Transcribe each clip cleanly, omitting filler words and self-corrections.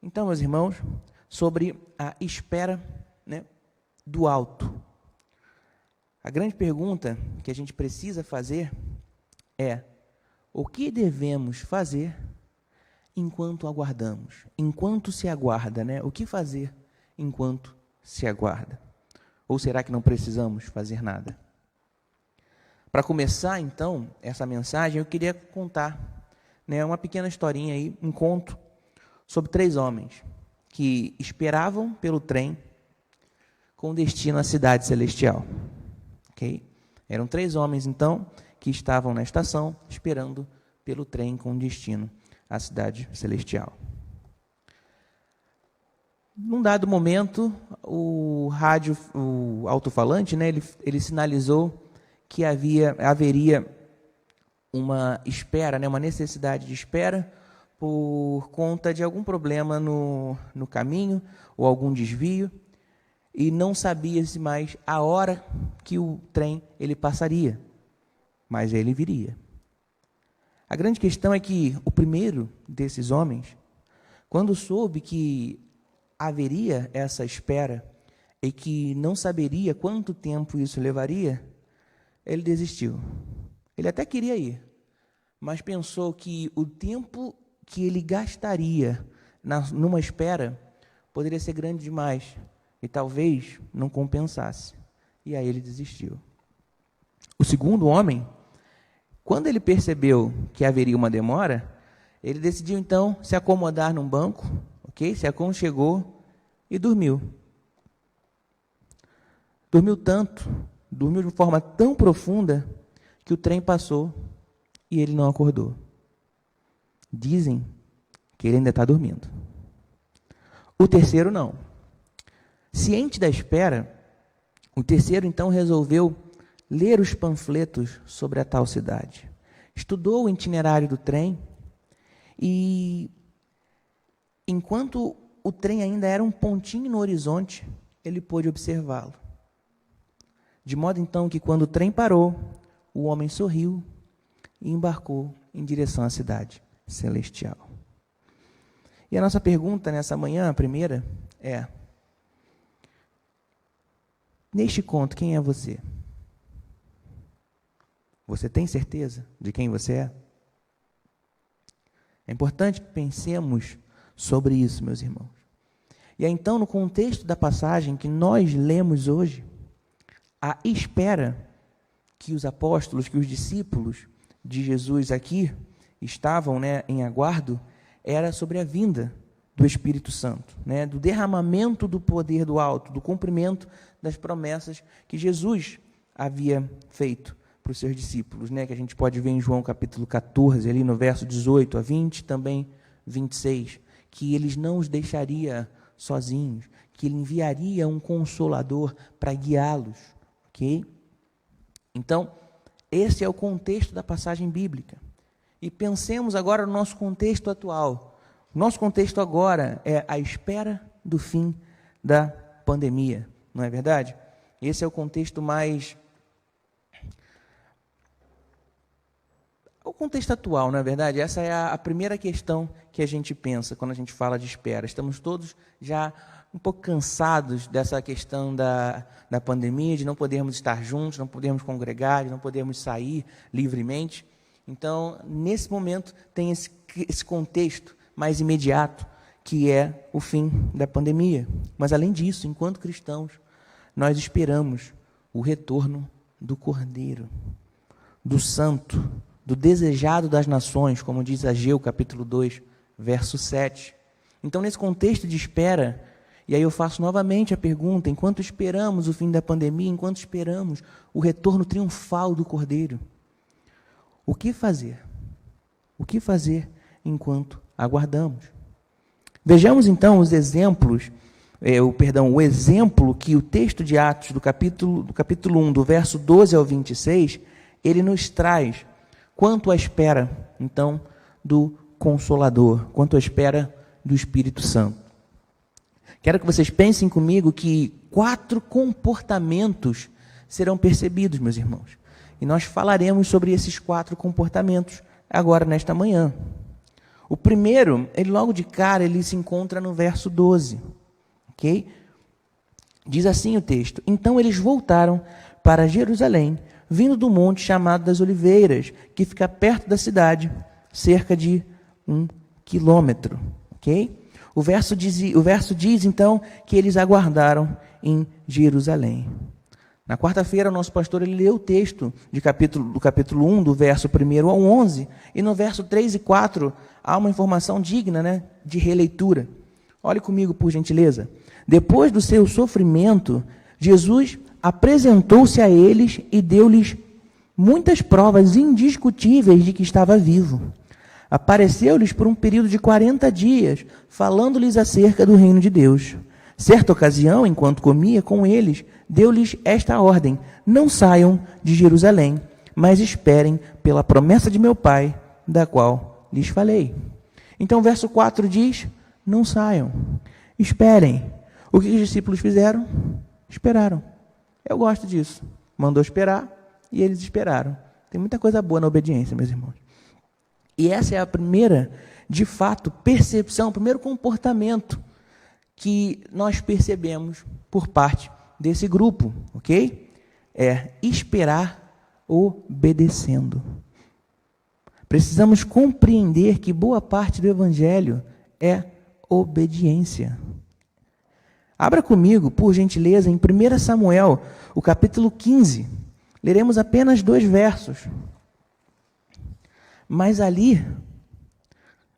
Então, meus irmãos, sobre a espera, né, do alto. A grande pergunta que a gente precisa fazer é: o que devemos fazer enquanto aguardamos? Enquanto se aguarda, né? O que fazer enquanto se aguarda? Ou será que não precisamos fazer nada? Para começar, então, essa mensagem, eu queria contar, né, uma pequena historinha aí, um conto sobre 3 homens que esperavam pelo trem com destino à cidade celestial. Ok? Eram 3 homens, então, que estavam na estação esperando pelo trem com destino à cidade celestial. Num dado momento, o rádio, o alto-falante, né, ele sinalizou que haveria uma espera, né, uma necessidade de espera por conta de algum problema no caminho ou algum desvio, e não sabia-se mais a hora que o trem ele passaria, mas ele viria. A grande questão é que o primeiro desses homens, quando soube que haveria essa espera e que não saberia quanto tempo isso levaria, ele desistiu. Ele até queria ir, mas pensou que o tempo que ele gastaria numa espera poderia ser grande demais e talvez não compensasse. E aí ele desistiu. O segundo homem, quando ele percebeu que haveria uma demora, ele decidiu então se acomodar num banco, ok? Se aconchegou e dormiu. Dormiu tanto, dormiu de forma tão profunda que o trem passou e ele não acordou. Dizem que ele ainda está dormindo. O terceiro não. Ciente da espera, o terceiro então resolveu ler os panfletos sobre a tal cidade. Estudou o itinerário do trem e, enquanto o trem ainda era um pontinho no horizonte, ele pôde observá-lo. De modo então que quando o trem parou, o homem sorriu e embarcou em direção à cidade celestial. E a nossa pergunta nessa manhã, a primeira, é: neste conto, quem é você? Você tem certeza de quem você é? É importante que pensemos sobre isso, meus irmãos. E aí, então, no contexto da passagem que nós lemos hoje, a espera que os apóstolos, que os discípulos de Jesus aqui estavam, né, em aguardo, era sobre a vinda do Espírito Santo, né, do derramamento do poder do alto, do cumprimento das promessas que Jesus havia feito para os seus discípulos, né, que a gente pode ver em João capítulo 14, ali no verso 18 a 20, também 26, que eles não os deixaria sozinhos, que ele enviaria um consolador para guiá-los, ok? Então, esse é o contexto da passagem bíblica. E pensemos agora no nosso contexto atual. O nosso contexto agora é a espera do fim da pandemia, não é verdade? Esse é o contexto mais... o contexto atual, não é verdade? Essa é a primeira questão que a gente pensa quando a gente fala de espera. Estamos todos já um pouco cansados dessa questão da pandemia, de não podermos estar juntos, não podermos congregar, de não podermos sair livremente. Então, nesse momento, tem esse contexto mais imediato, que é o fim da pandemia. Mas, além disso, enquanto cristãos, nós esperamos o retorno do Cordeiro, do Santo, do desejado das nações, como diz Ageu, capítulo 2, verso 7. Então, nesse contexto de espera, e aí eu faço novamente a pergunta: enquanto esperamos o fim da pandemia, enquanto esperamos o retorno triunfal do Cordeiro, o que fazer? O que fazer enquanto aguardamos? Vejamos então os exemplos, o exemplo que o texto de Atos do capítulo 1, do verso 12 ao 26, ele nos traz quanto à espera, então, do Consolador, quanto à espera do Espírito Santo. Quero que vocês pensem comigo que 4 comportamentos serão percebidos, meus irmãos. E nós falaremos sobre esses 4 comportamentos agora, nesta manhã. O primeiro, ele logo de cara, ele se encontra no verso 12. Ok? Diz assim o texto: Então eles voltaram para Jerusalém, vindo do monte chamado das Oliveiras, que fica perto da cidade, cerca de 1 quilômetro. Ok? O verso diz, então, que eles aguardaram em Jerusalém. Na quarta-feira, o nosso pastor ele leu o texto do capítulo 1, do verso 1 ao 11, e no verso 3 e 4 há uma informação digna, né, de releitura. Olhe comigo, por gentileza. Depois do seu sofrimento, Jesus apresentou-se a eles e deu-lhes muitas provas indiscutíveis de que estava vivo. Apareceu-lhes por um período de 40 dias, falando-lhes acerca do reino de Deus. Certa ocasião, enquanto comia com eles, deu-lhes esta ordem: não saiam de Jerusalém, mas esperem pela promessa de meu Pai, da qual lhes falei. Então, o verso 4 diz: não saiam, esperem. O que os discípulos fizeram? Esperaram. Eu gosto disso. Mandou esperar e eles esperaram. Tem muita coisa boa na obediência, meus irmãos. E essa é a primeira, de fato, percepção, o primeiro comportamento que nós percebemos por parte desse grupo, ok? É esperar obedecendo. Precisamos compreender que boa parte do Evangelho é obediência. Abra comigo, por gentileza, em 1 Samuel, o capítulo 15. Leremos apenas 2 versos. Mas ali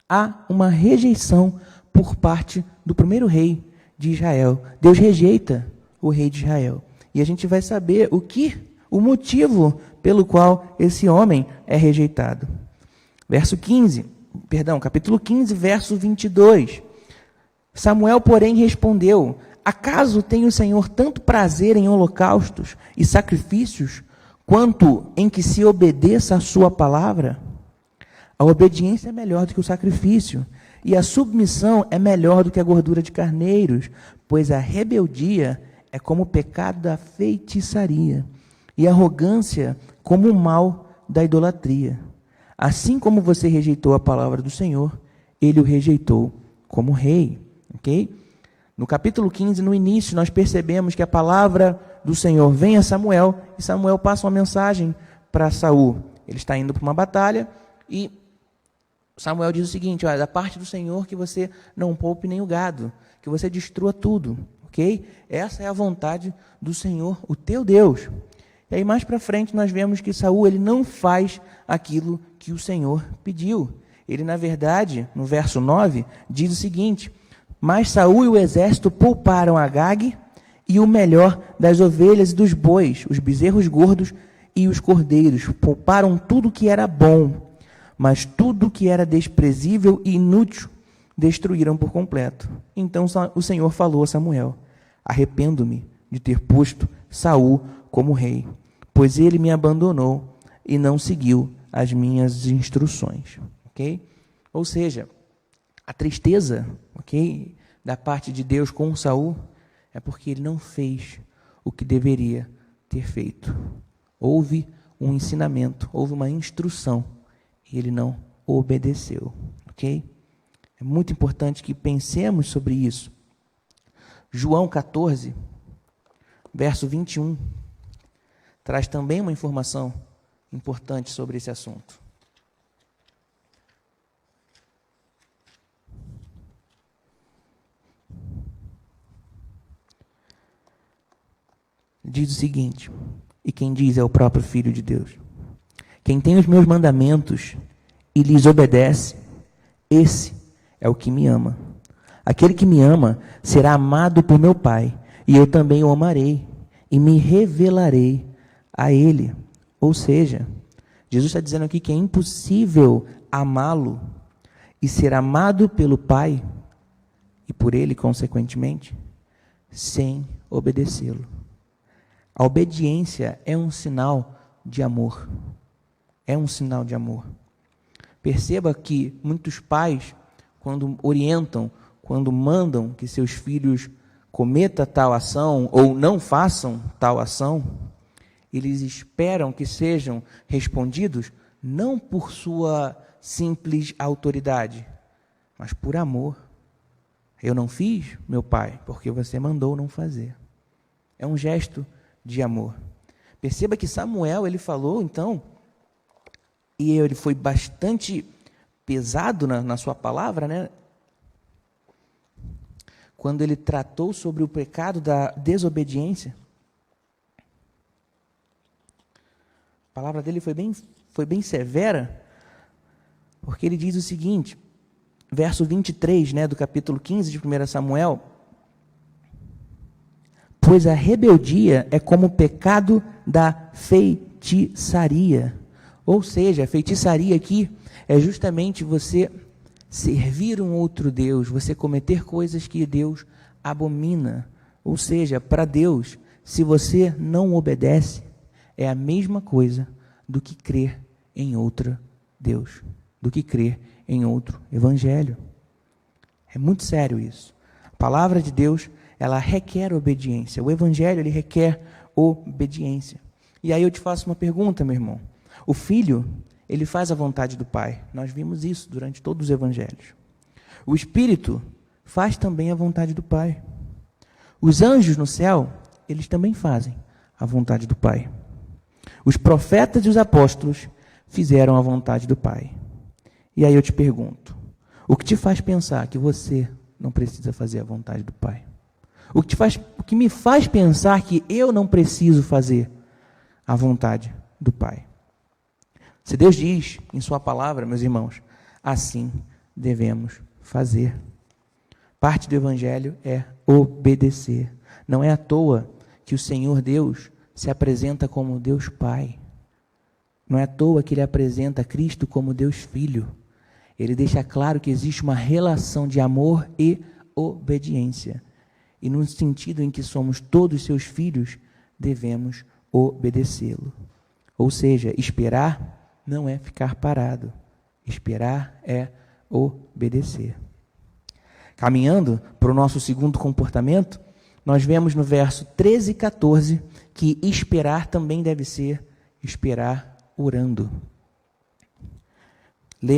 há uma rejeição por parte do primeiro rei de Israel. Deus rejeita o rei de Israel. E a gente vai saber o motivo pelo qual esse homem é rejeitado. Capítulo 15, verso 22. Samuel, porém, respondeu: acaso tem o Senhor tanto prazer em holocaustos e sacrifícios, quanto em que se obedeça a sua palavra? A obediência é melhor do que o sacrifício, e a submissão é melhor do que a gordura de carneiros, pois a rebeldia é como o pecado da feitiçaria, e a arrogância como o mal da idolatria. Assim como você rejeitou a palavra do Senhor, ele o rejeitou como rei. Ok? No capítulo 15, no início, nós percebemos que a palavra do Senhor vem a Samuel, e Samuel passa uma mensagem para Saul. Ele está indo para uma batalha, e Samuel diz o seguinte: olha, da parte do Senhor que você não poupe nem o gado, que você destrua tudo, ok? Essa é a vontade do Senhor, o teu Deus. E aí mais para frente nós vemos que Saul ele não faz aquilo que o Senhor pediu. Ele, na verdade, no verso 9, diz o seguinte: mas Saul e o exército pouparam Agag e o melhor das ovelhas e dos bois, os bezerros gordos e os cordeiros. Pouparam tudo que era bom, mas tudo que era desprezível e inútil destruíram por completo. Então o Senhor falou a Samuel: arrependo-me de ter posto Saul como rei, pois ele me abandonou e não seguiu as minhas instruções. Ok? Ou seja, a tristeza, ok, da parte de Deus com Saul é porque ele não fez o que deveria ter feito. Houve um ensinamento, houve uma instrução, e ele não obedeceu. Ok? É muito importante que pensemos sobre isso. João 14, verso 21, traz também uma informação importante sobre esse assunto. Diz o seguinte, e quem diz é o próprio Filho de Deus: quem tem os meus mandamentos e lhes obedece, esse é o que me ama. Aquele que me ama será amado por meu Pai, e eu também o amarei, e me revelarei a ele. Ou seja, Jesus está dizendo aqui que é impossível amá-lo e ser amado pelo Pai, e por ele, consequentemente, sem obedecê-lo. A obediência é um sinal de amor. É um sinal de amor. Perceba que muitos pais, quando orientam, quando mandam que seus filhos cometam tal ação ou não façam tal ação, eles esperam que sejam respondidos não por sua simples autoridade, mas por amor. Eu não fiz, meu pai, porque você mandou não fazer. É um gesto de amor. Perceba que Samuel, ele falou, então, e ele foi bastante pesado na sua palavra, né? Quando ele tratou sobre o pecado da desobediência. A palavra dele foi bem severa, porque ele diz o seguinte, verso 23, né, do capítulo 15 de 1 Samuel, pois a rebeldia é como o pecado da feitiçaria. Ou seja, a feitiçaria aqui é justamente você servir um outro Deus, você cometer coisas que Deus abomina. Ou seja, para Deus, se você não obedece, é a mesma coisa do que crer em outro Deus, do que crer em outro evangelho. É muito sério isso. A palavra de Deus, ela requer obediência. O evangelho, ele requer obediência. E aí eu te faço uma pergunta, meu irmão. O filho, ele faz a vontade do Pai. Nós vimos isso durante todos os evangelhos. O Espírito faz também a vontade do Pai. Os anjos no céu, eles também fazem a vontade do Pai. Os profetas e os apóstolos fizeram a vontade do Pai. E aí eu te pergunto, o que te faz pensar que você não precisa fazer a vontade do Pai? O que me faz pensar que eu não preciso fazer a vontade do Pai? Se Deus diz em sua palavra, meus irmãos, assim devemos fazer. Parte do evangelho é obedecer. Não é à toa que o Senhor Deus se apresenta como Deus Pai. Não é à toa que ele apresenta Cristo como Deus Filho. Ele deixa claro que existe uma relação de amor e obediência. E no sentido em que somos todos seus filhos, devemos obedecê-lo. Ou seja, esperar não é ficar parado. Esperar é obedecer. Caminhando para o nosso segundo comportamento, nós vemos no verso 13 e 14 que esperar também deve ser esperar orando.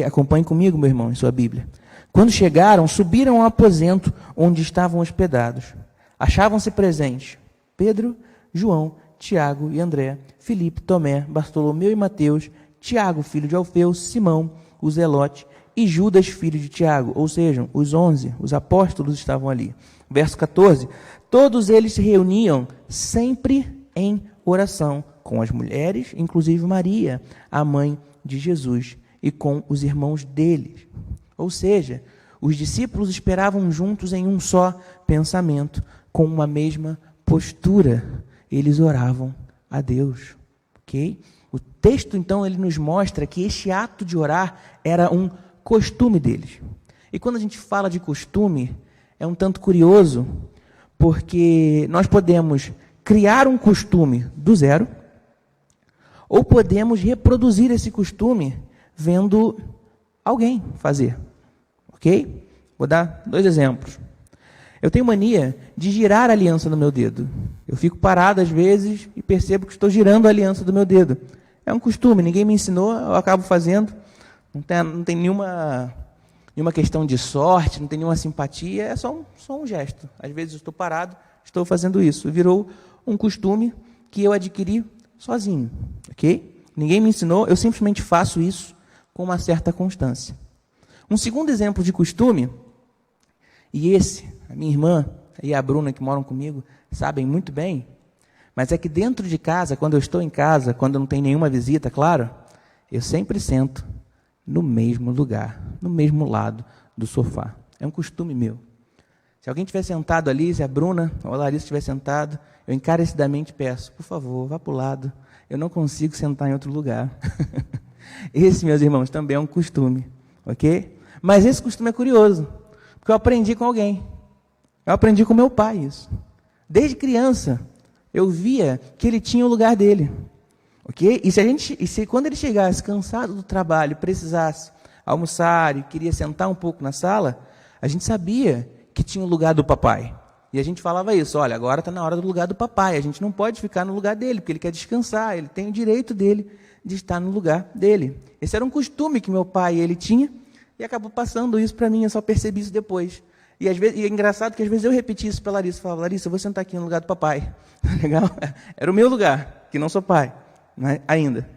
Acompanhe comigo, meu irmão, em sua Bíblia. Quando chegaram, subiram ao aposento onde estavam hospedados. Achavam-se presentes Pedro, João, Tiago e André, Filipe, Tomé, Bartolomeu e Mateus, Tiago, filho de Alfeu, Simão, o Zelote e Judas, filho de Tiago. Ou seja, os 11, os apóstolos estavam ali. Verso 14, todos eles se reuniam sempre em oração com as mulheres, inclusive Maria, a mãe de Jesus, e com os irmãos deles. Ou seja, os discípulos esperavam juntos em um só pensamento, com uma mesma postura. Eles oravam a Deus. Ok? O texto, então, ele nos mostra que este ato de orar era um costume deles. E quando a gente fala de costume, é um tanto curioso, porque nós podemos criar um costume do zero, ou podemos reproduzir esse costume vendo alguém fazer. Ok? Vou dar 2 exemplos. Eu tenho mania de girar a aliança no meu dedo. Eu fico parado às vezes e percebo que estou girando a aliança do meu dedo. É um costume, ninguém me ensinou, eu acabo fazendo. Não tem nenhuma questão de sorte, não tem nenhuma simpatia, é só um gesto. Às vezes eu estou parado, estou fazendo isso. Virou um costume que eu adquiri sozinho. Ok? Ninguém me ensinou, eu simplesmente faço isso com uma certa constância. Um segundo exemplo de costume, e esse, a minha irmã e a Bruna, que moram comigo, sabem muito bem, mas é que dentro de casa, quando eu estou em casa, quando não tem nenhuma visita, claro, eu sempre sento no mesmo lugar, no mesmo lado do sofá. É um costume meu. Se alguém estiver sentado ali, se a Bruna ou a Larissa estiver sentado, eu encarecidamente peço, por favor, vá para o lado, eu não consigo sentar em outro lugar. Esse, meus irmãos, também é um costume, ok? Mas esse costume é curioso, porque eu aprendi com alguém. Eu aprendi com meu pai isso. Desde criança, eu via que ele tinha o lugar dele, ok? E se quando ele chegasse cansado do trabalho, precisasse almoçar e queria sentar um pouco na sala, a gente sabia que tinha o lugar do papai. E a gente falava isso, olha, agora está na hora do lugar do papai, a gente não pode ficar no lugar dele, porque ele quer descansar, ele tem o direito dele de estar no lugar dele. Esse era um costume que meu pai ele tinha E acabou passando isso para mim, eu só percebi isso depois. E às vezes, e é engraçado que às vezes eu repeti isso para a Larissa, falava, Larissa, eu vou sentar aqui no lugar do papai. Legal? Era o meu lugar, que não sou pai, né? Ainda.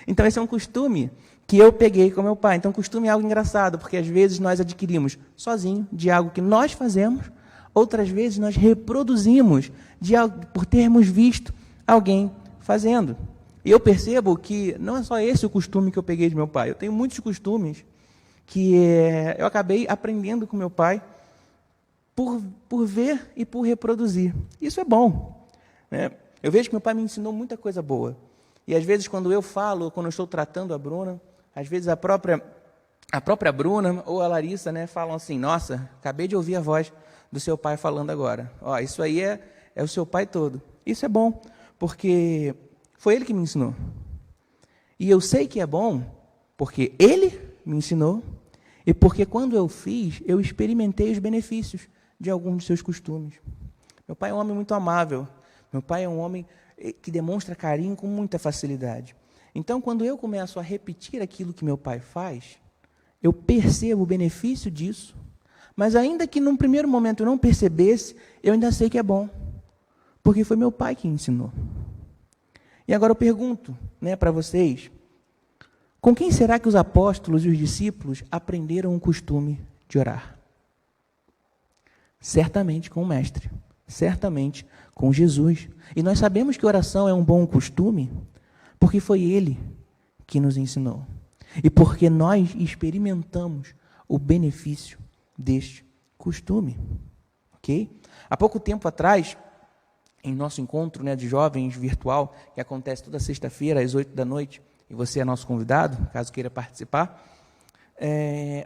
Então esse é um costume que eu peguei com meu pai. Então costume é algo engraçado, porque às vezes nós adquirimos sozinho de algo que nós fazemos, outras vezes nós reproduzimos de algo por termos visto alguém fazendo. E eu percebo que não é só esse o costume que eu peguei de meu pai. Eu tenho muitos costumes que eu acabei aprendendo com meu pai por ver e por reproduzir. Isso é bom, né? Eu vejo que meu pai me ensinou muita coisa boa. E às vezes quando eu falo, quando eu estou tratando a Bruna, às vezes a própria Bruna ou a Larissa, né, falam assim, nossa, acabei de ouvir a voz do seu pai falando agora. Ó, isso aí é o seu pai todo. Isso é bom, porque foi ele que me ensinou. E eu sei que é bom, porque ele me ensinou, e porque quando eu fiz, eu experimentei os benefícios de alguns de seus costumes. Meu pai é um homem muito amável. Meu pai é um homem que demonstra carinho com muita facilidade. Então, quando eu começo a repetir aquilo que meu pai faz, eu percebo o benefício disso, mas ainda que num primeiro momento eu não percebesse, eu ainda sei que é bom, porque foi meu pai que ensinou. E agora eu pergunto, né, para vocês, com quem será que os apóstolos e os discípulos aprenderam o costume de orar? Certamente com o Mestre, certamente com Jesus. E nós sabemos que oração é um bom costume, porque foi Ele que nos ensinou. E porque nós experimentamos o benefício deste costume. Ok? Há pouco tempo atrás, em nosso encontro, né, de jovens virtual, que acontece toda sexta-feira, às 8 da noite, e você é nosso convidado, caso queira participar,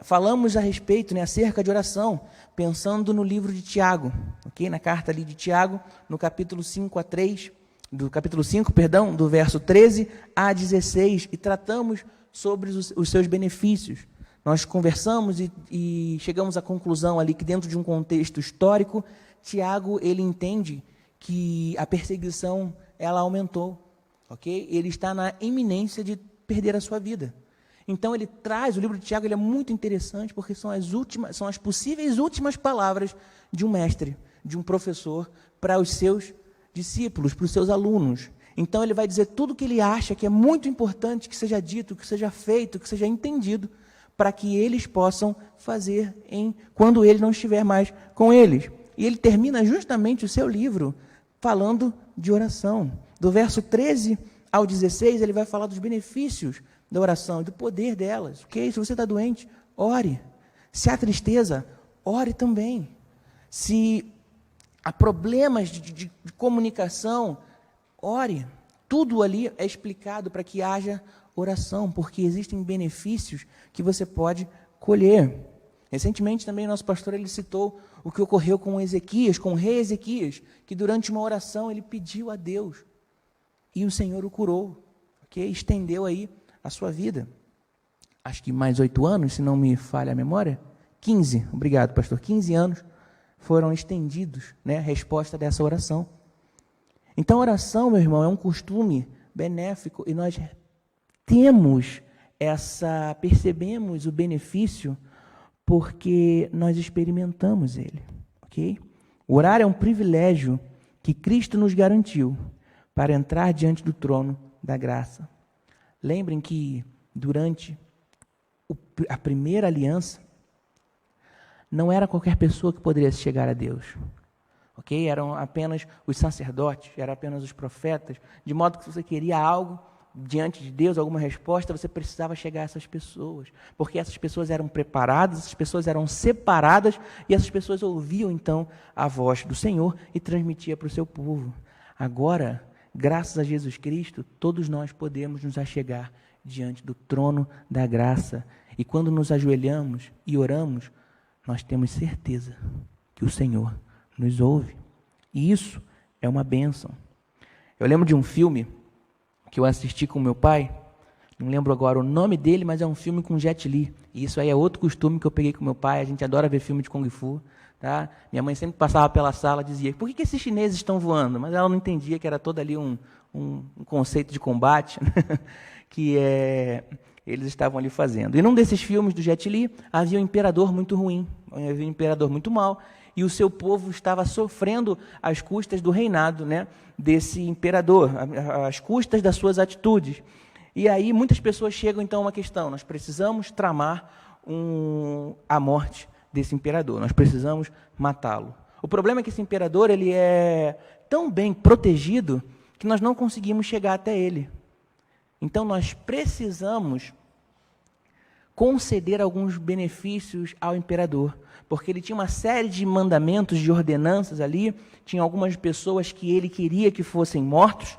falamos a respeito, né, acerca de oração, pensando no livro de Tiago, ok? Na carta ali de Tiago, no capítulo 5, do verso 13 a 16, e tratamos sobre os seus benefícios. Nós conversamos e chegamos à conclusão ali que dentro de um contexto histórico, Tiago, ele entende que a perseguição, ela aumentou, ok? Ele está na iminência de perder a sua vida. Então ele traz, o livro de Tiago ele é muito interessante, porque são as possíveis últimas palavras de um mestre, de um professor, para os seus discípulos, para os seus alunos. Então ele vai dizer tudo o que ele acha que é muito importante que seja dito, que seja feito, que seja entendido, para que eles possam fazer quando ele não estiver mais com eles. E ele termina justamente o seu livro falando de oração. Do verso 13 ao 16, ele vai falar dos benefícios da oração e do poder delas. Okay? Se você está doente, ore. Se há tristeza, ore também. Se há problemas de comunicação, ore. Tudo ali é explicado para que haja oração, porque existem benefícios que você pode colher. Recentemente também nosso pastor ele citou o que ocorreu com Ezequias, com o rei Ezequias, que durante uma oração ele pediu a Deus e o Senhor o curou, okay? Estendeu aí a sua vida. Acho que mais 8 anos, se não me falha a memória, 15, obrigado pastor, 15 anos foram estendidos, né, a resposta dessa oração. Então a oração, meu irmão, é um costume benéfico e nós percebemos o benefício porque nós experimentamos ele, ok? Orar é um privilégio que Cristo nos garantiu para entrar diante do trono da graça. Lembrem que durante a primeira aliança, não era qualquer pessoa que poderia chegar a Deus, ok? Eram apenas os sacerdotes, eram apenas os profetas, de modo que se você queria algo diante de Deus, alguma resposta, você precisava chegar a essas pessoas, porque essas pessoas eram preparadas, essas pessoas eram separadas, e essas pessoas ouviam então a voz do Senhor e transmitia para o seu povo. Agora, graças a Jesus Cristo, todos nós podemos nos achegar diante do trono da graça, e quando nos ajoelhamos e oramos, nós temos certeza que o Senhor nos ouve, e isso é uma bênção. Eu lembro de um filme que eu assisti com meu pai, Não lembro agora o nome dele, mas é um filme com Jet Li. E isso aí é outro costume que eu peguei com meu pai. A gente adora ver filme de Kung Fu. Tá? Minha mãe sempre passava pela sala e dizia, por que esses chineses estão voando? Mas ela não entendia que era todo ali um conceito de combate que eles estavam ali fazendo. E num desses filmes do Jet Li, havia um imperador muito ruim, havia um imperador muito mau, e o seu povo estava sofrendo às custas do reinado, né, desse imperador, às custas das suas atitudes. E aí muitas pessoas chegam então a uma questão, nós precisamos tramar a morte desse imperador, nós precisamos matá-lo. O problema é que esse imperador ele é tão bem protegido que nós não conseguimos chegar até ele. Então nós precisamos conceder alguns benefícios ao imperador, porque ele tinha uma série de mandamentos, de ordenanças ali, tinha algumas pessoas que ele queria que fossem mortos,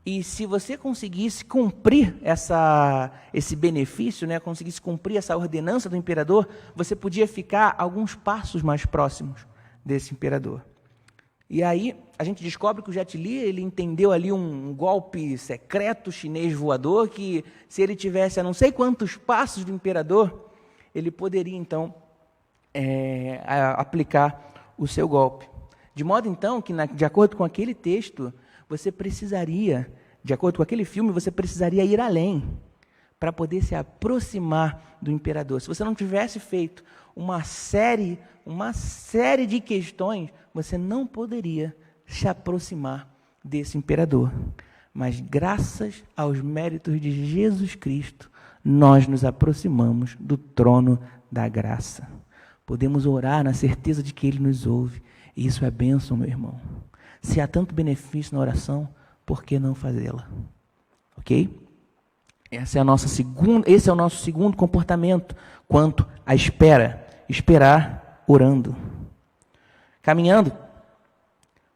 e se você conseguisse cumprir esse benefício, né, conseguisse cumprir essa ordenança do imperador, você podia ficar alguns passos mais próximos desse imperador. E aí a gente descobre que o Jet Li ele entendeu ali um golpe secreto chinês voador, que se ele tivesse a não sei quantos passos do imperador, ele poderia então aplicar o seu golpe. De modo então que, de acordo com aquele texto, você precisaria, de acordo com aquele filme, você precisaria ir além para poder se aproximar do imperador. Se você não tivesse feito uma série de questões, você não poderia se aproximar desse imperador. Mas graças aos méritos de Jesus Cristo, nós nos aproximamos do trono da graça. Podemos orar na certeza de que Ele nos ouve. E isso é bênção, meu irmão. Se há tanto benefício na oração, por que não fazê-la? Ok? Esse é o nosso segundo comportamento quanto à espera. Esperar orando. Caminhando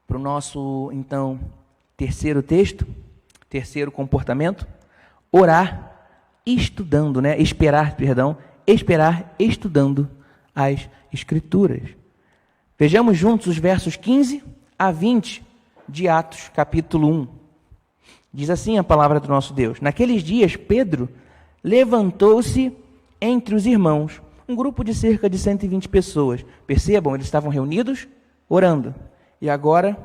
para o nosso, então, terceiro comportamento, orar estudando, né? Esperar estudando as Escrituras. Vejamos juntos os versos 15 a 20 de Atos, capítulo 1. Diz assim a palavra do nosso Deus. Naqueles dias, Pedro levantou-se entre os irmãos, um grupo de cerca de 120 pessoas. Percebam, eles estavam reunidos, orando. E agora,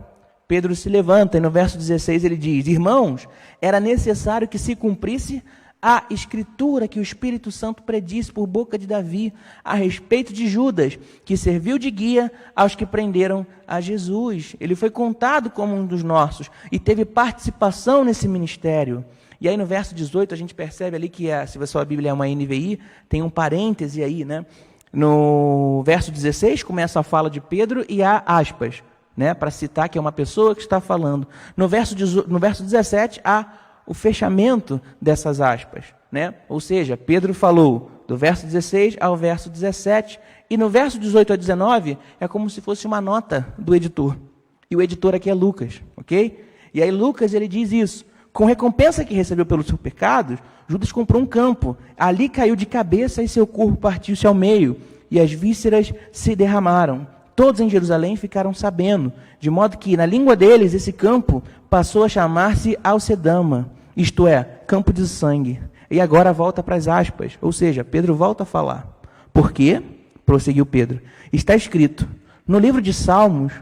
Pedro se levanta, e no verso 16 ele diz, irmãos, era necessário que se cumprisse a Escritura que o Espírito Santo predisse por boca de Davi a respeito de Judas, que serviu de guia aos que prenderam a Jesus. Ele foi contado como um dos nossos e teve participação nesse ministério. E aí no verso 18 a gente percebe ali que, se a sua Bíblia é uma NVI, tem um parêntese aí, né? No verso 16 começa a fala de Pedro e há aspas, né? Para citar que é uma pessoa que está falando. No verso 17 há o fechamento dessas aspas, né? Ou seja, Pedro falou do verso 16 ao verso 17, e no verso 18 a 19 é como se fosse uma nota do editor. E o editor aqui é Lucas, ok? E aí Lucas ele diz isso, com recompensa que recebeu pelos seus pecados, Judas comprou um campo, ali caiu de cabeça e seu corpo partiu-se ao meio, e as vísceras se derramaram. Todos em Jerusalém ficaram sabendo, de modo que, na língua deles, esse campo passou a chamar-se Alcedama, isto é, campo de sangue. E agora volta para as aspas, ou seja, Pedro volta a falar. Por quê? Prosseguiu Pedro. Está escrito, no livro de Salmos,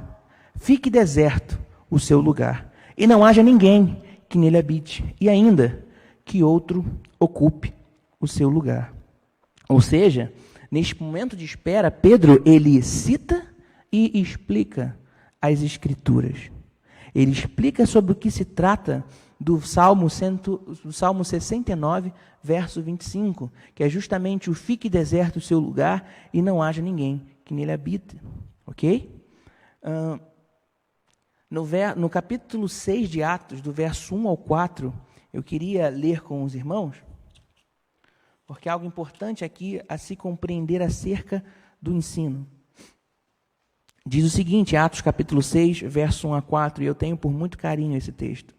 fique deserto o seu lugar, e não haja ninguém que nele habite, e ainda que outro ocupe o seu lugar. Ou seja, neste momento de espera, Pedro, ele cita e explica as Escrituras. Ele explica sobre o que se trata do Salmo 69, verso 25, que é justamente o fique deserto o seu lugar e não haja ninguém que nele habite. Ok? No capítulo 6 de Atos, do verso 1 ao 4, eu queria ler com os irmãos, porque é algo importante aqui a se compreender acerca do ensino. Diz o seguinte, Atos capítulo 6, verso 1 a 4, e eu tenho por muito carinho esse texto.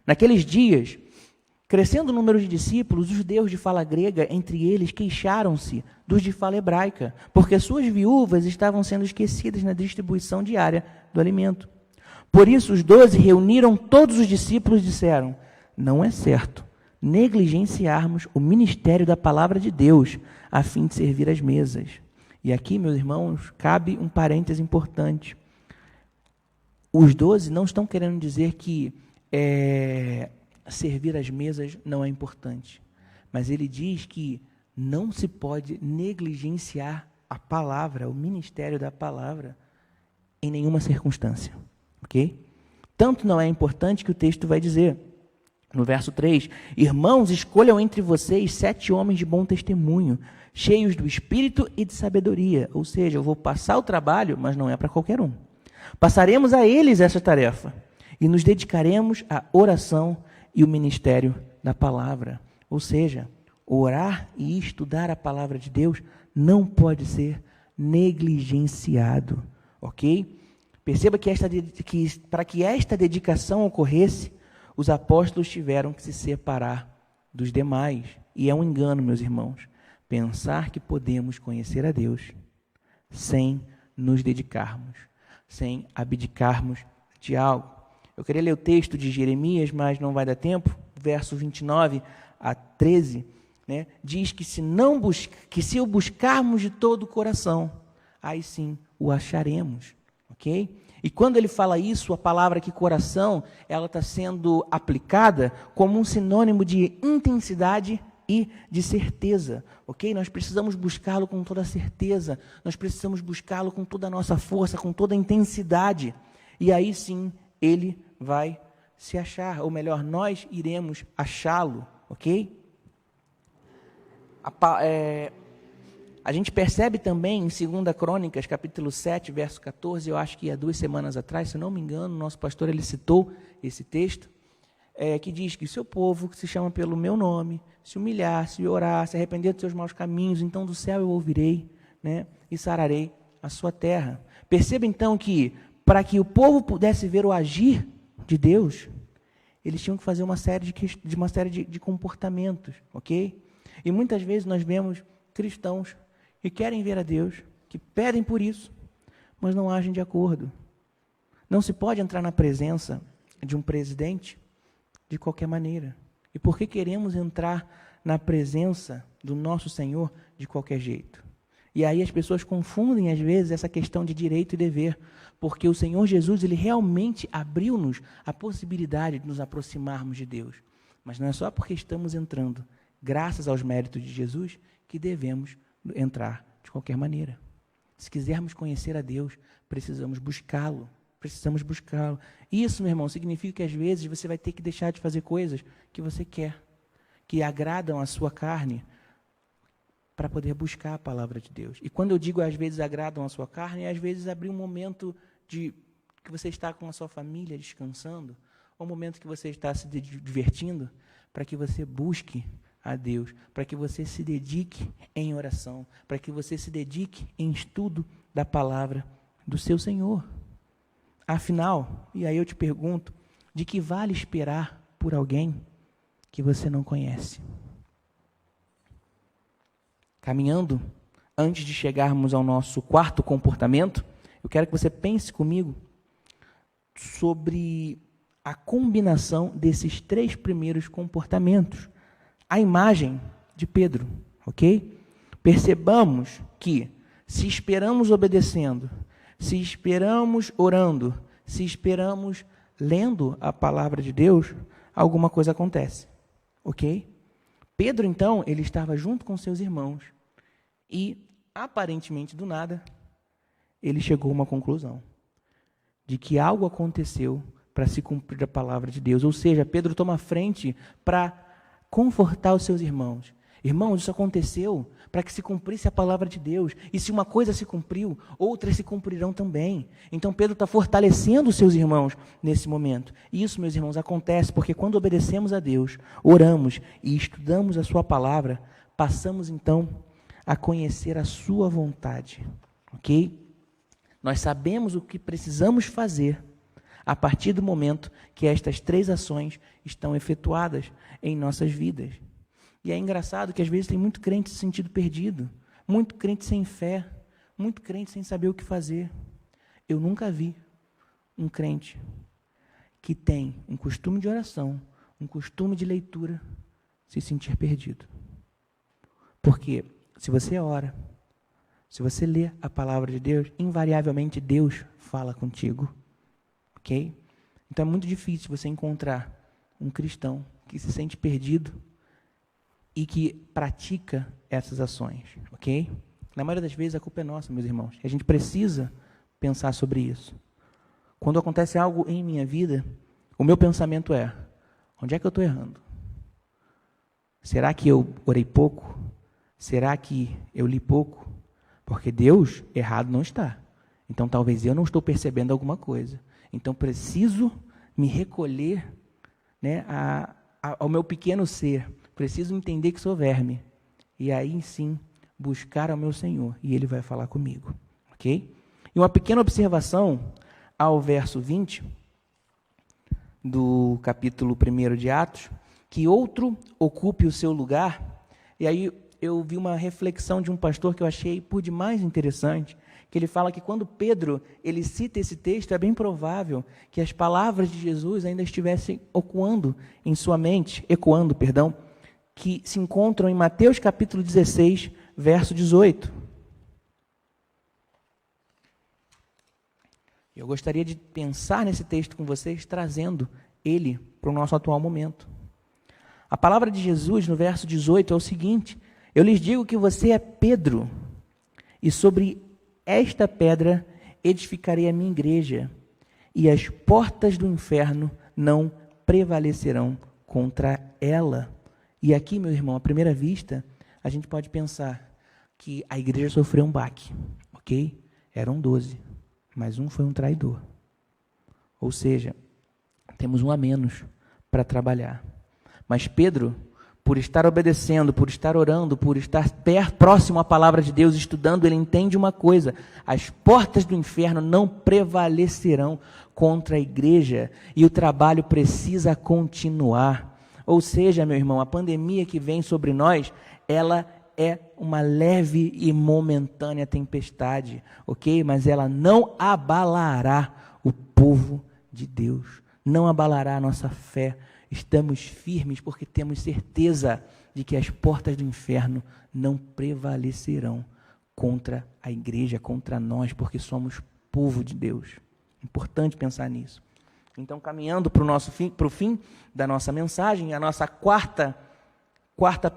Naqueles dias, crescendo o número de discípulos, os judeus de fala grega, entre eles, queixaram-se dos de fala hebraica, porque suas viúvas estavam sendo esquecidas na distribuição diária do alimento. Por isso, os 12 reuniram todos os discípulos e disseram, não é certo, negligenciarmos o ministério da palavra de Deus a fim de servir às mesas. E aqui, meus irmãos, cabe um parêntese importante. Os 12 não estão querendo dizer que servir às mesas não é importante, mas ele diz que não se pode negligenciar a palavra, o ministério da palavra, em nenhuma circunstância, ok? Tanto não é importante que o texto vai dizer, no verso 3, irmãos, escolham entre vocês 7 homens de bom testemunho, cheios do Espírito e de sabedoria, ou seja, eu vou passar o trabalho, mas não é para qualquer um. Passaremos a eles essa tarefa e nos dedicaremos à oração e o ministério da palavra, ou seja, orar e estudar a palavra de Deus não pode ser negligenciado, ok? Perceba que para que esta dedicação ocorresse, os apóstolos tiveram que se separar dos demais. E é um engano, meus irmãos, pensar que podemos conhecer a Deus sem nos dedicarmos, sem abdicarmos de algo. Eu queria ler o texto de Jeremias, mas não vai dar tempo, verso 29 a 13, né, diz que se o buscarmos de todo o coração, aí sim o acharemos, ok? E quando ele fala isso, a palavra aqui coração, ela está sendo aplicada como um sinônimo de intensidade e de certeza, ok? Nós precisamos buscá-lo com toda a certeza, nós precisamos buscá-lo com toda a nossa força, com toda a intensidade, e aí sim ele vai se achar, ou melhor, nós iremos achá-lo, ok? A gente percebe também em 2 Crônicas, capítulo 7, verso 14, eu acho que há 2 semanas atrás, se não me engano, o nosso pastor ele citou esse texto, que diz que o seu povo, que se chama pelo meu nome, se humilhar, se orar, se arrepender dos seus maus caminhos, então do céu eu ouvirei, né, e sararei a sua terra. Perceba então que, para que o povo pudesse ver o agir de Deus, eles tinham que fazer uma série de comportamentos, ok? E muitas vezes nós vemos cristãos que querem ver a Deus, que pedem por isso, mas não agem de acordo. Não se pode entrar na presença de um presidente de qualquer maneira. E por que queremos entrar na presença do nosso Senhor de qualquer jeito? E aí as pessoas confundem, às vezes, essa questão de direito e dever, porque o Senhor Jesus, ele realmente abriu-nos a possibilidade de nos aproximarmos de Deus. Mas não é só porque estamos entrando, graças aos méritos de Jesus, que devemos entrar de qualquer maneira. Se quisermos conhecer a Deus, precisamos buscá-lo. Precisamos buscá-lo. Isso, meu irmão, significa que às vezes você vai ter que deixar de fazer coisas que você quer, que agradam a sua carne, para poder buscar a palavra de Deus. E quando eu digo às vezes agradam a sua carne, é às vezes abrir um momento que você está com a sua família descansando, ou um momento que você está se divertindo, para que você busque a Deus, para que você se dedique em oração, para que você se dedique em estudo da palavra do seu Senhor. Afinal, e aí eu te pergunto, de que vale esperar por alguém que você não conhece? Caminhando, antes de chegarmos ao nosso quarto comportamento, eu quero que você pense comigo sobre a combinação desses 3 primeiros comportamentos. A imagem de Pedro, ok? Percebamos que se esperamos obedecendo, se esperamos orando, se esperamos lendo a palavra de Deus, alguma coisa acontece, ok? Pedro, então, ele estava junto com seus irmãos e, aparentemente do nada, ele chegou a uma conclusão de que algo aconteceu para se cumprir a palavra de Deus. Ou seja, Pedro toma frente para confortar os seus irmãos. Irmãos, isso aconteceu para que se cumprisse a palavra de Deus. E se uma coisa se cumpriu, outras se cumprirão também. Então Pedro está fortalecendo os seus irmãos nesse momento. E isso, meus irmãos, acontece porque quando obedecemos a Deus, oramos e estudamos a sua palavra, passamos então a conhecer a sua vontade. Ok? Nós sabemos o que precisamos fazer a partir do momento que estas 3 ações estão efetuadas em nossas vidas. E é engraçado que às vezes tem muito crente se sentindo perdido, muito crente sem fé, muito crente sem saber o que fazer. Eu nunca vi um crente que tem um costume de oração, um costume de leitura, se sentir perdido. Porque se você ora, se você lê a palavra de Deus, invariavelmente Deus fala contigo. Ok? Então é muito difícil você encontrar um cristão que se sente perdido e que pratica essas ações. Ok? Na maioria das vezes a culpa é nossa, meus irmãos. A gente precisa pensar sobre isso. Quando acontece algo em minha vida, o meu pensamento é: onde é que eu estou errando? Será que eu orei pouco? Será que eu li pouco? Porque Deus errado não está. Então talvez eu não estou percebendo alguma coisa. Então preciso me recolher, né, ao meu pequeno ser. Preciso entender que sou verme. E aí sim buscar ao meu Senhor. E Ele vai falar comigo. Ok? E uma pequena observação ao verso 20 do capítulo 1 de Atos, que outro ocupe o seu lugar. E aí eu vi uma reflexão de um pastor que eu achei por demais interessante, que ele fala que quando Pedro ele cita esse texto, é bem provável que as palavras de Jesus ainda estivessem ecoando, que se encontram em Mateus capítulo 16, verso 18. Eu gostaria de pensar nesse texto com vocês, trazendo ele para o nosso atual momento. A palavra de Jesus, no verso 18, é o seguinte: eu lhes digo que você é Pedro, e sobre esta pedra edificarei a minha igreja, e as portas do inferno não prevalecerão contra ela. E aqui, meu irmão, à primeira vista, a gente pode pensar que a igreja sofreu um baque, ok? Eram 12, mas um foi um traidor. Ou seja, temos um a menos para trabalhar. Mas Pedro, por estar obedecendo, por estar orando, por estar próximo à palavra de Deus, estudando, ele entende uma coisa: as portas do inferno não prevalecerão contra a igreja, e o trabalho precisa continuar. Ou seja, meu irmão, a pandemia que vem sobre nós, ela é uma leve e momentânea tempestade, ok? Mas ela não abalará o povo de Deus, não abalará a nossa fé. Estamos firmes porque temos certeza de que as portas do inferno não prevalecerão contra a igreja, contra nós, porque somos povo de Deus. Importante pensar nisso. Então, caminhando para o fim da nossa mensagem, a nossa quarta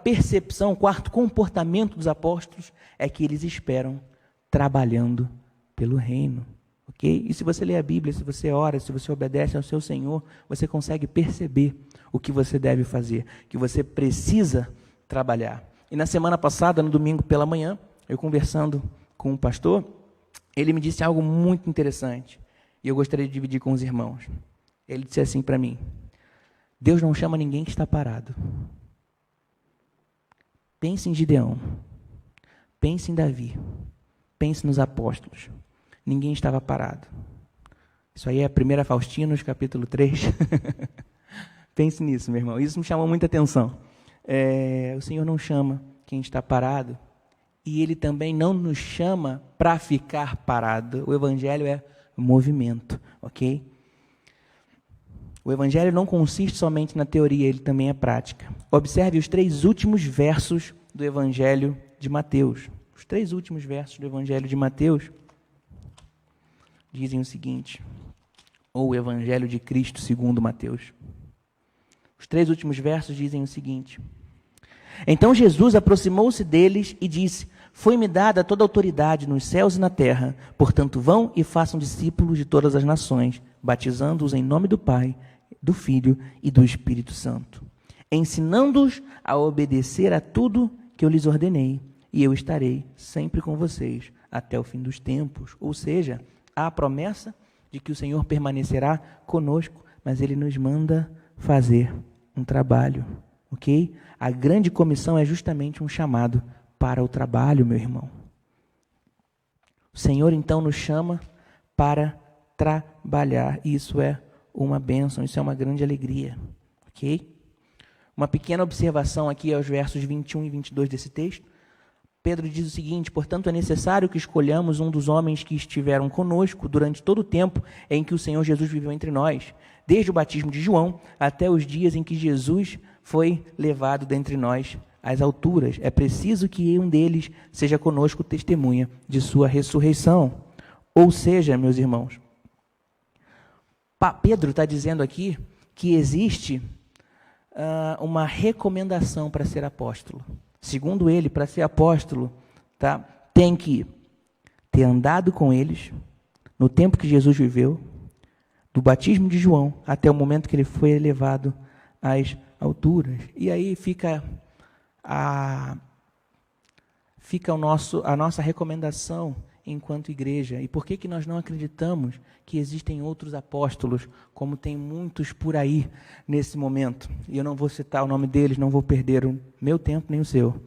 percepção, quarto comportamento dos apóstolos é que eles esperam trabalhando pelo reino. Okay? E se você lê a Bíblia, se você ora, se você obedece ao seu Senhor, você consegue perceber o que você deve fazer, que você precisa trabalhar. E na semana passada, no domingo pela manhã, eu conversando com um pastor, ele me disse algo muito interessante, e eu gostaria de dividir com os irmãos. Ele disse assim para mim: Deus não chama ninguém que está parado. Pense em Gideão, pense em Davi, pense nos apóstolos. Ninguém estava parado. Isso aí é 1 Faustinos, capítulo 3. Pense nisso, meu irmão. Isso me chamou muita atenção. O Senhor não chama quem está parado, e Ele também não nos chama para ficar parado. O Evangelho é movimento, ok? O Evangelho não consiste somente na teoria, ele também é prática. Observe os 3 últimos versos do Evangelho de Mateus. Os 3 últimos versos do Evangelho de Mateus dizem o seguinte, ou o Evangelho de Cristo segundo Mateus. Os 3 últimos versos dizem o seguinte: então Jesus aproximou-se deles e disse: foi-me dada toda a autoridade nos céus e na terra, portanto vão e façam discípulos de todas as nações, batizando-os em nome do Pai, do Filho e do Espírito Santo, ensinando-os a obedecer a tudo que eu lhes ordenei, e eu estarei sempre com vocês até o fim dos tempos. Ou seja, há a promessa de que o Senhor permanecerá conosco, mas Ele nos manda fazer um trabalho, ok? A grande comissão é justamente um chamado para o trabalho, meu irmão. O Senhor então nos chama para trabalhar, e isso é uma bênção, isso é uma grande alegria, ok? Uma pequena observação aqui aos versos 21 e 22 desse texto. Pedro diz o seguinte: portanto é necessário que escolhamos um dos homens que estiveram conosco durante todo o tempo em que o Senhor Jesus viveu entre nós, desde o batismo de João até os dias em que Jesus foi levado dentre nós às alturas. É preciso que um deles seja conosco testemunha de sua ressurreição. Ou seja, meus irmãos, Pedro está dizendo aqui que existe uma recomendação para ser apóstolo. Segundo ele, para ser apóstolo, tá, tem que ter andado com eles no tempo que Jesus viveu, do batismo de João até o momento que ele foi elevado às alturas. E aí fica a nossa recomendação enquanto igreja. E por que nós não acreditamos que existem outros apóstolos, como tem muitos por aí nesse momento? E eu não vou citar o nome deles, não vou perder o meu tempo nem o seu.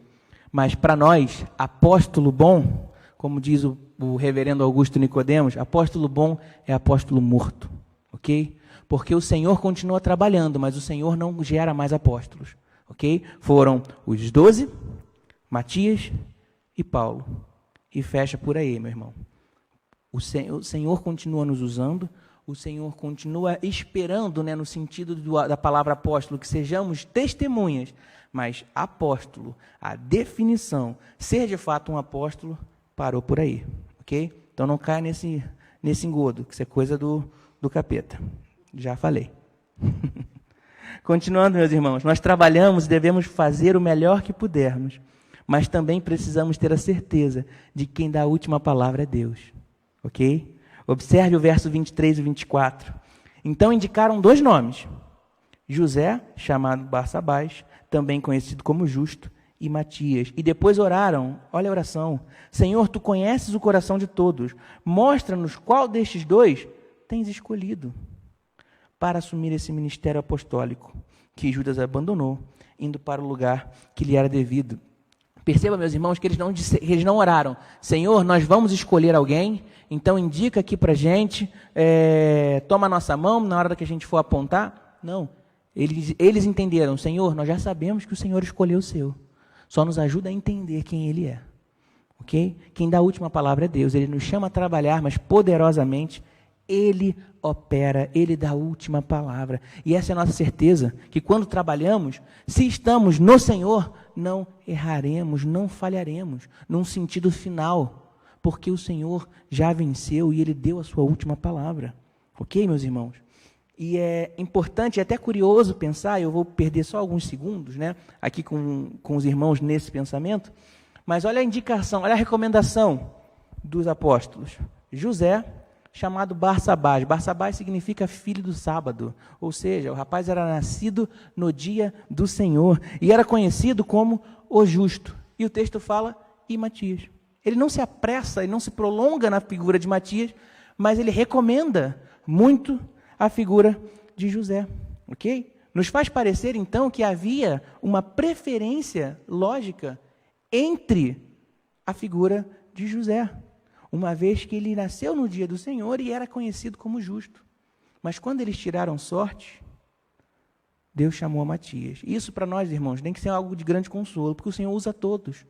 Mas para nós, apóstolo bom, como diz o reverendo Augusto Nicodemos, apóstolo bom é apóstolo morto, ok? Porque o Senhor continua trabalhando, mas o Senhor não gera mais apóstolos, ok? Foram os 12, Matias e Paulo. E fecha por aí, meu irmão. O Senhor continua nos usando, o Senhor continua esperando, né, no sentido da palavra apóstolo, que sejamos testemunhas, mas apóstolo, a definição, ser de fato um apóstolo, parou por aí, ok? Então não caia nesse engodo, que isso é coisa do capeta. Já falei. Continuando, meus irmãos, nós trabalhamos e devemos fazer o melhor que pudermos, mas também precisamos ter a certeza de que quem dá a última palavra é Deus, ok? Observe o verso 23 e 24. Então indicaram 2 nomes, José, chamado Barsabás, também conhecido como Justo, e Matias. E depois oraram, olha a oração, Senhor, Tu conheces o coração de todos, mostra-nos qual destes 2 tens escolhido para assumir esse ministério apostólico que Judas abandonou, indo para o lugar que lhe era devido. Perceba, meus irmãos, que eles não oraram, Senhor, nós vamos escolher alguém, então indica aqui para a gente, toma a nossa mão na hora que a gente for apontar. Não, eles entenderam, Senhor, nós já sabemos que o Senhor escolheu o seu, só nos ajuda a entender quem Ele é, ok? Quem dá a última palavra é Deus, Ele nos chama a trabalhar, mas poderosamente Ele opera, Ele dá a última palavra. E essa é a nossa certeza, que quando trabalhamos, se estamos no Senhor, não erraremos, não falharemos, num sentido final, porque o Senhor já venceu e Ele deu a sua última palavra. Ok, meus irmãos? E é importante, é até curioso pensar, eu vou perder só alguns segundos, né, aqui com os irmãos nesse pensamento, mas olha a indicação, olha a recomendação dos apóstolos. José, chamado Barsabás. Barsabás significa filho do sábado, ou seja, o rapaz era nascido no dia do Senhor e era conhecido como o Justo. E o texto fala, e Matias. Ele não se apressa, ele não se prolonga na figura de Matias, mas ele recomenda muito a figura de José, ok? Nos faz parecer, então, que havia uma preferência lógica entre a figura de José, uma vez que ele nasceu no dia do Senhor e era conhecido como justo. Mas quando eles tiraram sorte, Deus chamou a Matias. Isso para nós, irmãos, tem que ser algo de grande consolo, porque o Senhor usa todos.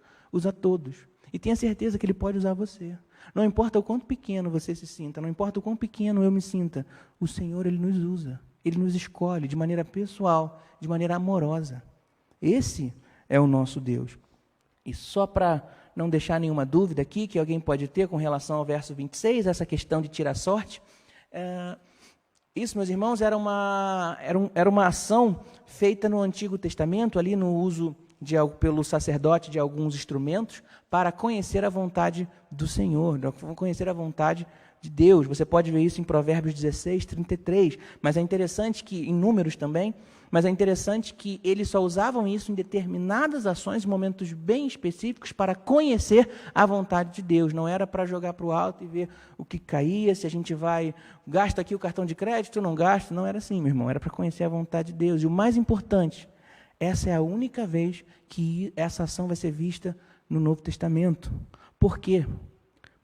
E tenha certeza que Ele pode usar você. Não importa o quanto pequeno você se sinta, não importa o quão pequeno eu me sinta, o Senhor, Ele nos usa. Ele nos escolhe de maneira pessoal, de maneira amorosa. Esse é o nosso Deus. E só para não deixar nenhuma dúvida aqui, que alguém pode ter com relação ao verso 26, essa questão de tirar sorte, isso, meus irmãos, era uma ação feita no Antigo Testamento, ali no uso pelo sacerdote de alguns instrumentos, para conhecer a vontade do Senhor, conhecer a vontade de Deus. Você pode ver isso em Provérbios 16, 33, mas é interessante que, em Números também, mas é interessante que eles só usavam isso em determinadas ações, em momentos bem específicos, para conhecer a vontade de Deus. Não era para jogar para o alto e ver o que caía, se a gente gasta aqui o cartão de crédito, não gasta. Não era assim, meu irmão, era para conhecer a vontade de Deus. E o mais importante, essa é a única vez que essa ação vai ser vista no Novo Testamento. Por quê?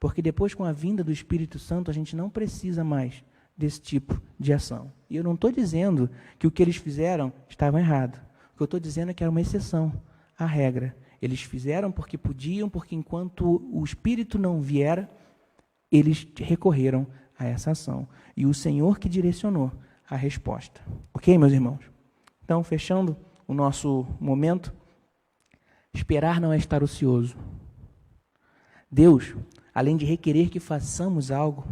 Porque depois, com a vinda do Espírito Santo, a gente não precisa mais desse tipo de ação. E eu não estou dizendo que o que eles fizeram estava errado. O que eu estou dizendo é que era uma exceção à regra. Eles fizeram porque podiam, porque enquanto o Espírito não viera, eles recorreram a essa ação. E o Senhor que direcionou a resposta. Ok, meus irmãos? Então, fechando o nosso momento, esperar não é estar ocioso. Deus, além de requerer que façamos algo,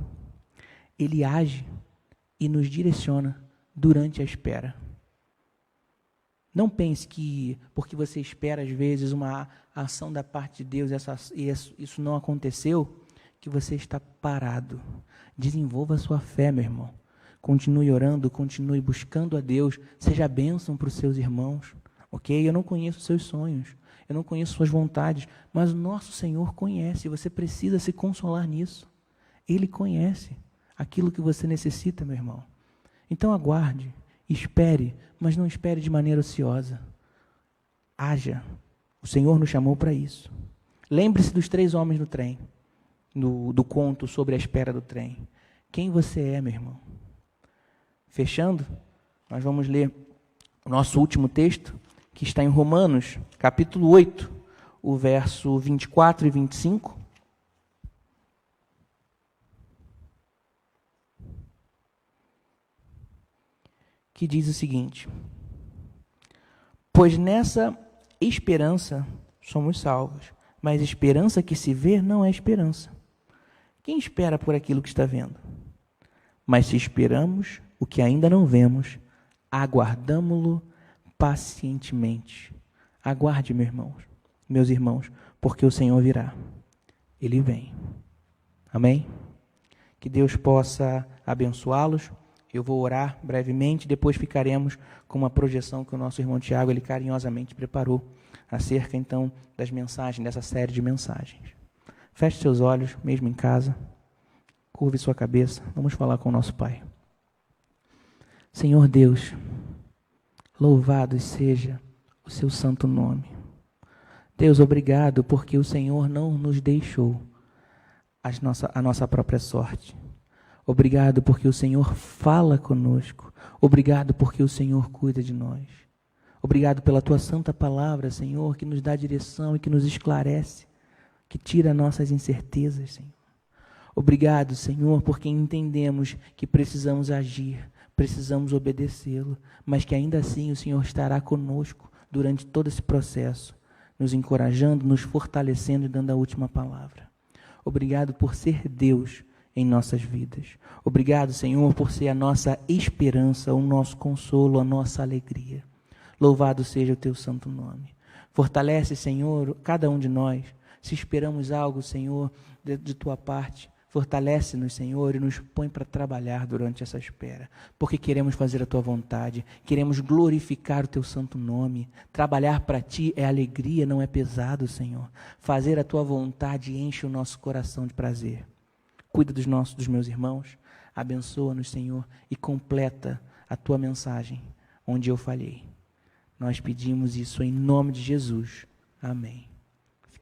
Ele age e nos direciona durante a espera. Não pense que, porque você espera às vezes uma ação da parte de Deus e isso não aconteceu, que você está parado. Desenvolva a sua fé, meu irmão. Continue orando, continue buscando a Deus, seja bênção para os seus irmãos, ok? Eu não conheço os seus sonhos, eu não conheço suas vontades, mas o nosso Senhor conhece, você precisa se consolar nisso. Ele conhece aquilo que você necessita, meu irmão. Então aguarde, espere, mas não espere de maneira ociosa. Haja. O Senhor nos chamou para isso. Lembre-se dos 3 homens no trem, do conto sobre a espera do trem. Quem você é, meu irmão? Fechando, nós vamos ler o nosso último texto, que está em Romanos, capítulo 8, o verso 24 e 25. Que diz o seguinte: pois nessa esperança somos salvos, mas esperança que se vê não é esperança. Quem espera por aquilo que está vendo? Mas se esperamos o que ainda não vemos, aguardamo-lo pacientemente. Aguarde, meus irmãos, porque o Senhor virá. Ele vem. Amém? Que Deus possa abençoá-los. Eu vou orar brevemente, depois ficaremos com uma projeção que o nosso irmão Tiago, ele carinhosamente preparou, acerca então das mensagens, dessa série de mensagens. Feche seus olhos, mesmo em casa, curve sua cabeça, vamos falar com o nosso Pai. Senhor Deus, louvado seja o seu santo nome. Deus, obrigado porque o Senhor não nos deixou a nossa própria sorte. Obrigado porque o Senhor fala conosco. Obrigado porque o Senhor cuida de nós. Obrigado pela tua santa palavra, Senhor, que nos dá direção e que nos esclarece, que tira nossas incertezas, Senhor. Obrigado, Senhor, porque entendemos que precisamos agir, precisamos obedecê-lo, mas que ainda assim o Senhor estará conosco durante todo esse processo, nos encorajando, nos fortalecendo e dando a última palavra. Obrigado por ser Deus em nossas vidas. Obrigado, Senhor, por ser a nossa esperança, o nosso consolo, a nossa alegria. Louvado seja o teu santo nome. Fortalece, Senhor, cada um de nós. Se esperamos algo, Senhor, de tua parte, fortalece-nos, Senhor, e nos põe para trabalhar durante essa espera, porque queremos fazer a tua vontade, queremos glorificar o teu santo nome. Trabalhar para ti é alegria, não é pesado, Senhor. Fazer a tua vontade enche o nosso coração de prazer. Cuida dos meus irmãos, abençoa-nos, Senhor, e completa a tua mensagem onde eu falhei. Nós pedimos isso em nome de Jesus. Amém.